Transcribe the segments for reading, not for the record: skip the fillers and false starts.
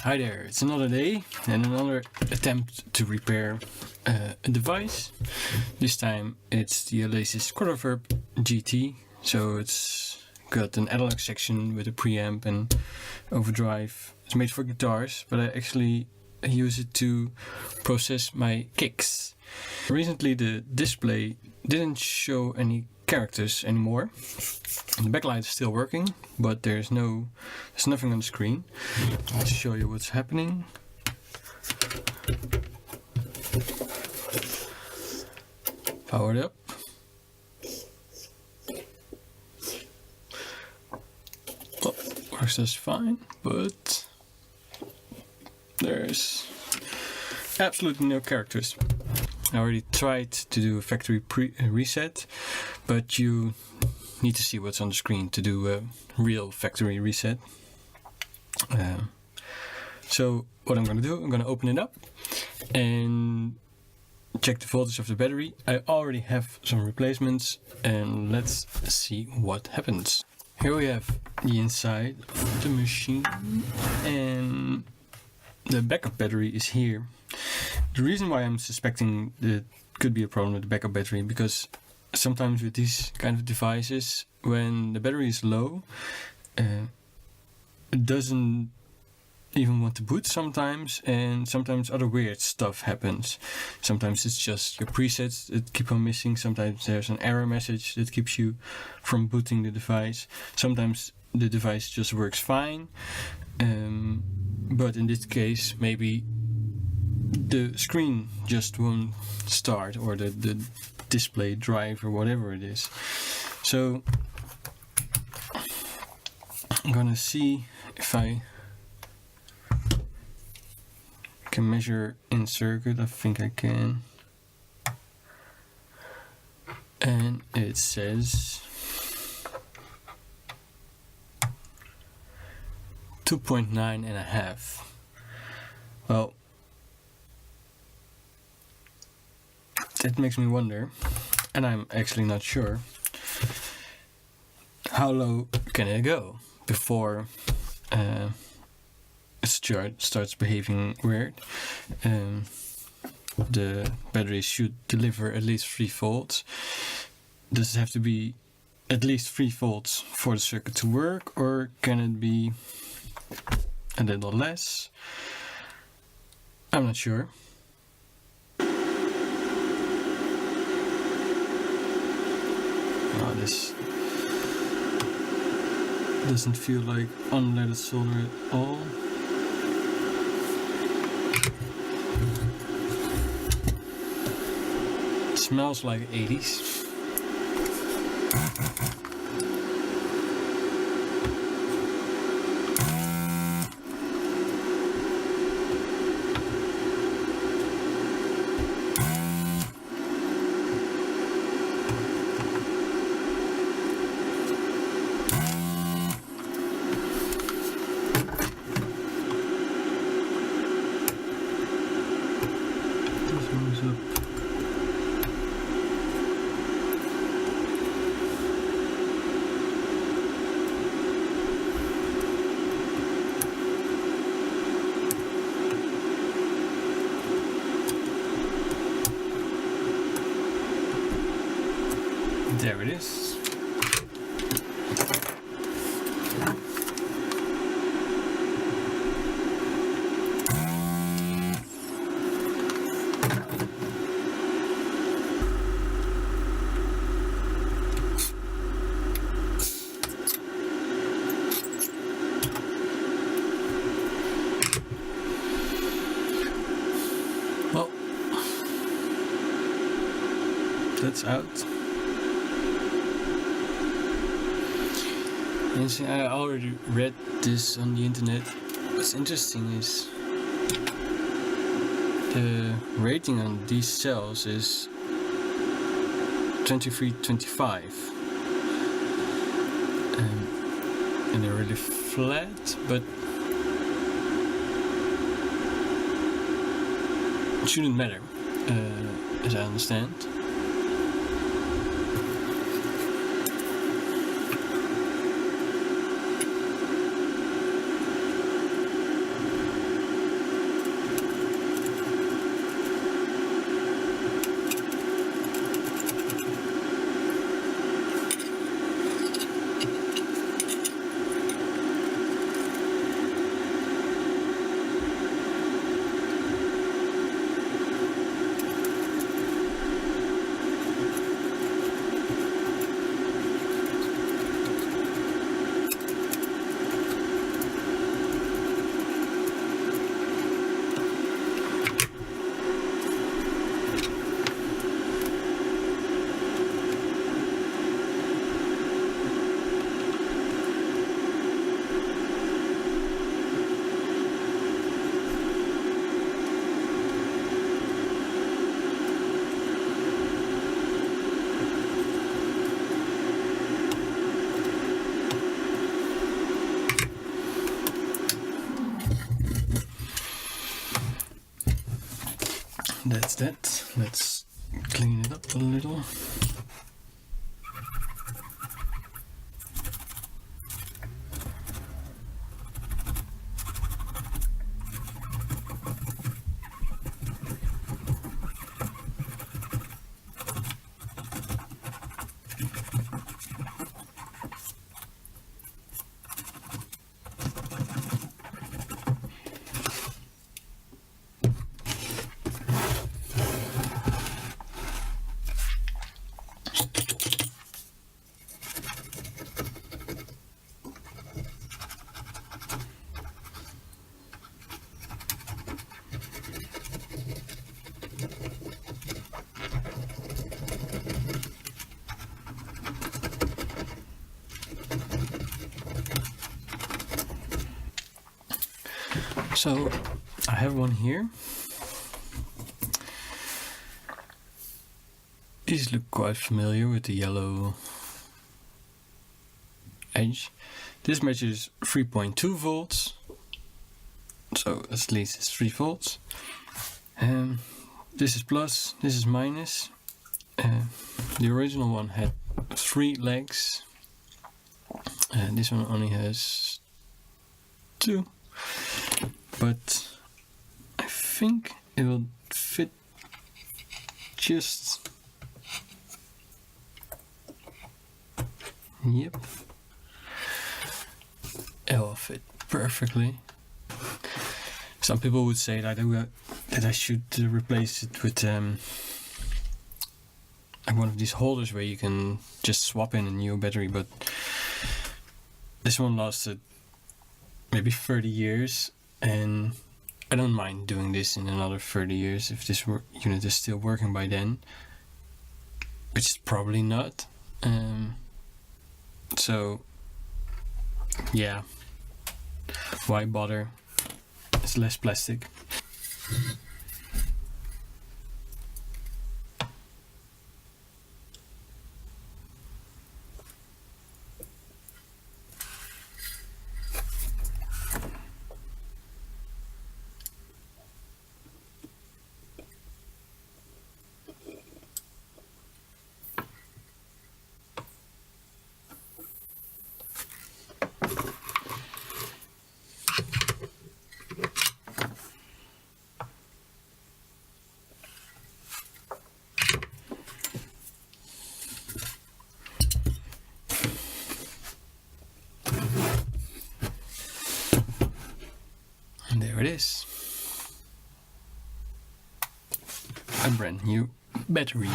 Hi there, it's another day and another attempt to repair a device. This time it's the Alesis Quadraverb GT, so it's got an analog section with a preamp and overdrive. It's made for guitars, but I actually use it to process my kicks. Recently the display didn't show any characters anymore. The backlight is still working, but there's nothing on the screen. I'll show you what's happening. Power it up. Well, works just fine, but there's absolutely no characters. I already tried to do a factory reset, but you need to see what's on the screen to do a real factory reset. So what I'm going to do, I'm going to open it up and check the voltage of the battery. I already have some replacements, and let's see what happens. Here we have the inside of the machine, and the backup battery is here. The reason why I'm suspecting that could be a problem with the backup battery, because sometimes with these kind of devices, when the battery is low, it doesn't even want to boot sometimes, and sometimes other weird stuff happens. Sometimes it's just your presets that keep on missing, sometimes there's an error message that keeps you from booting the device, sometimes the device just works fine, but in this case maybe the screen just won't start, or the display drive, or whatever it is. So I'm gonna see if I can measure in circuit. I think I can, and it says 2.9.5. Well, that makes me wonder, and I'm actually not sure, how low can it go before it starts behaving weird. The battery should deliver at least 3 volts. Does it have to be at least 3 volts for the circuit to work, or can it be a little less? I'm not sure. This doesn't feel like unleaded solder at all. It smells like 80s. There it is. Well, that's out. I already read this on the internet. What's interesting is the rating on these cells is 2325, and they're really flat, but it shouldn't matter, as I understand. that's that. Let's clean it up a little. So I have one here. These look quite familiar with the yellow edge. This measures 3.2 volts, so at least it's 3 volts. This is plus, this is minus. The original one had 3 legs, and this one only has 2. But I think it will fit just. Yep. It will fit perfectly. Some people would say that I should replace it with like one of these holders where you can just swap in a new battery, but this one lasted maybe 30 years. And I don't mind doing this in another 30 years if this unit is still working by then, which is probably not. So yeah, why bother? It's less plastic. And there it is. A brand new battery.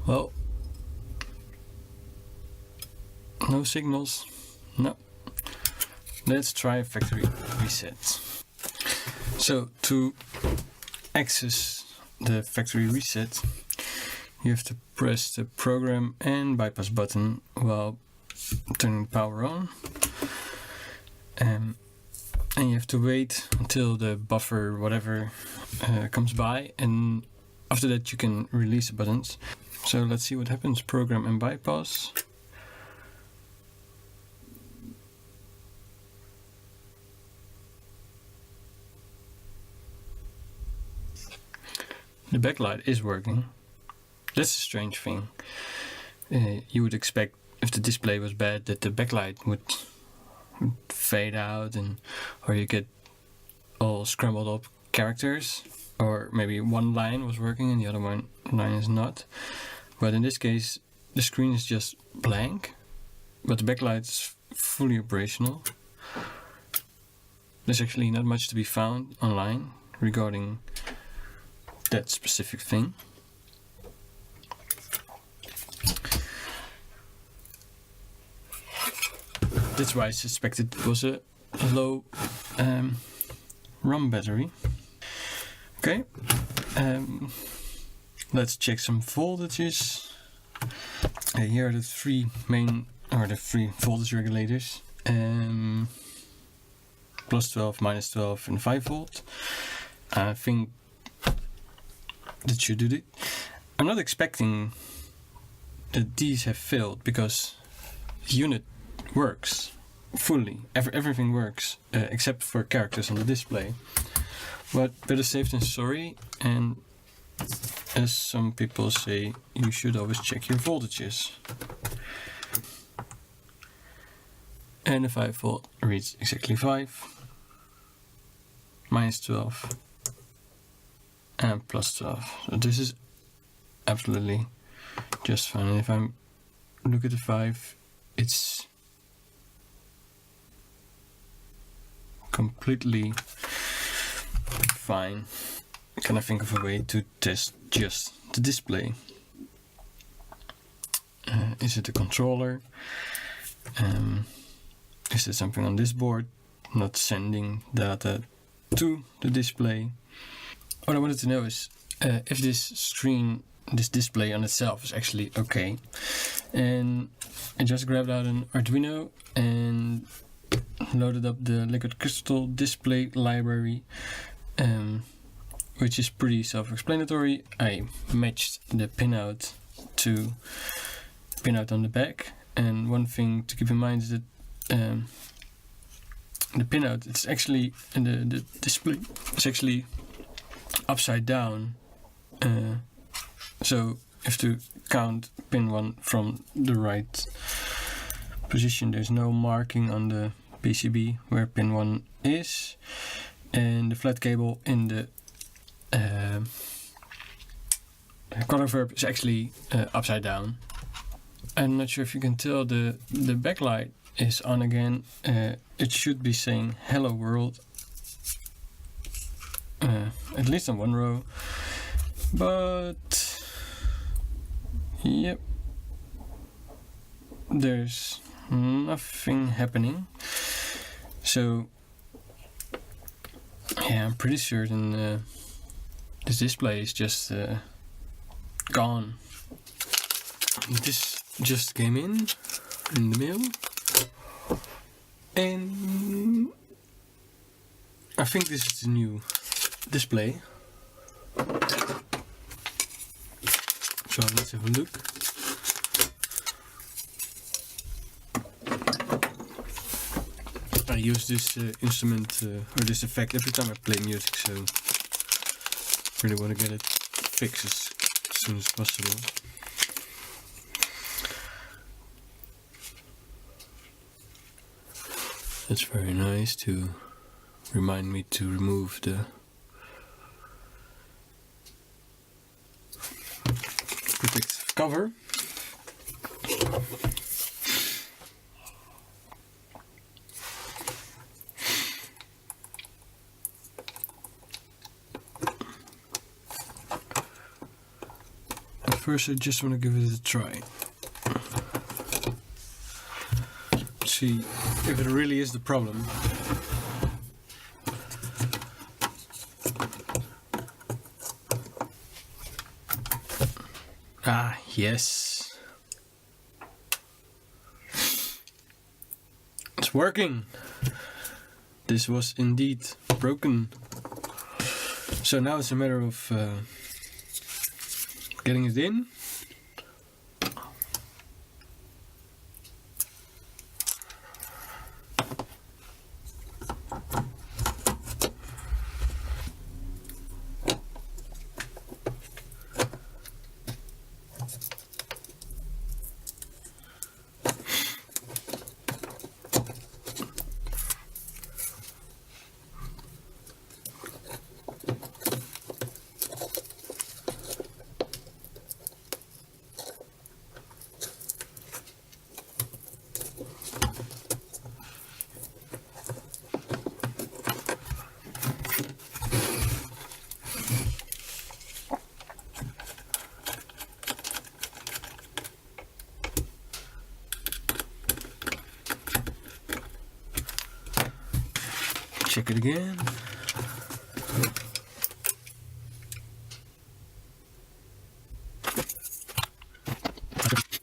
Well, no signals. No. Let's try a factory reset. So to access the factory reset, you have to press the program and bypass button while turning power on. And you have to wait until the buffer whatever comes by, and after that you can release the buttons. So let's see what happens. Program and bypass. The backlight is working. That's a strange thing. You would expect if the display was bad that the backlight would fade out, or you get all scrambled up characters, or maybe one line was working and the other one line is not. But in this case the screen is just blank, but the backlight is fully operational. There's actually not much to be found online regarding that specific thing. That's why I suspected it was a low ROM battery. Okay, let's check some voltages. Here are the 3 main, or the 3 voltage regulators. Plus 12, minus 12 and 5 volt. I think that should do it. I'm not expecting that these have failed because the unit works. fully. Everything works except for characters on the display. But better safe than sorry, and as some people say, you should always check your voltages. And the 5 volt reads exactly 5, minus 12, and plus 12. So this is absolutely just fine. And if I look at the 5, it's completely fine. Can I think of a way to test just the display? Is it a controller? Is there something on this board not sending data to the display? What I wanted to know is if this display on itself is actually okay. And I just grabbed out an Arduino and loaded up the Liquid Crystal display library, which is pretty self-explanatory. I matched the pinout to pinout on the back, and one thing to keep in mind is that the pinout, it's actually the display is actually upside down, so you have to count pin 1 from the right position. There's no marking on the PCB where pin 1 is, and the flat cable in the Quadraverb is actually upside down. I'm not sure if you can tell, the backlight is on again. It should be saying hello world, at least on one row, but yep, there's nothing happening. So yeah, I'm pretty certain this display is just gone. This just came in the mail, and I think this is the new display. So let's have a look. I use this instrument or this effect every time I play music, so really want to get it fixed as soon as possible. That's very nice to remind me to remove the protective cover. At first I just want to give it a try. See if it really is the problem. Ah, yes. It's working. This was indeed broken. So now it's a matter of getting it in. Check it again.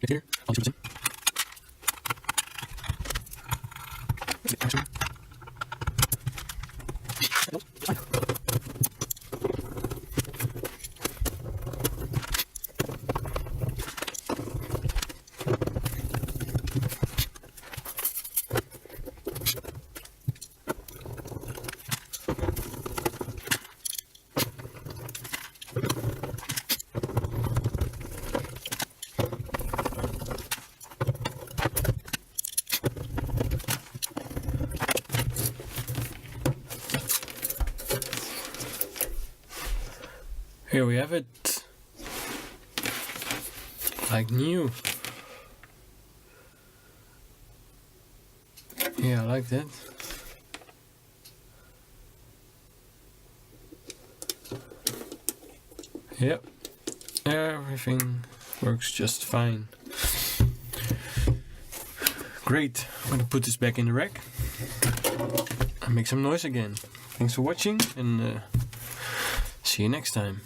Here, I'll do it. here we have it. Like new. Yeah, I like that. Yep, everything works just fine. Great, I'm gonna put this back in the rack and make some noise again. Thanks for watching, and see you next time.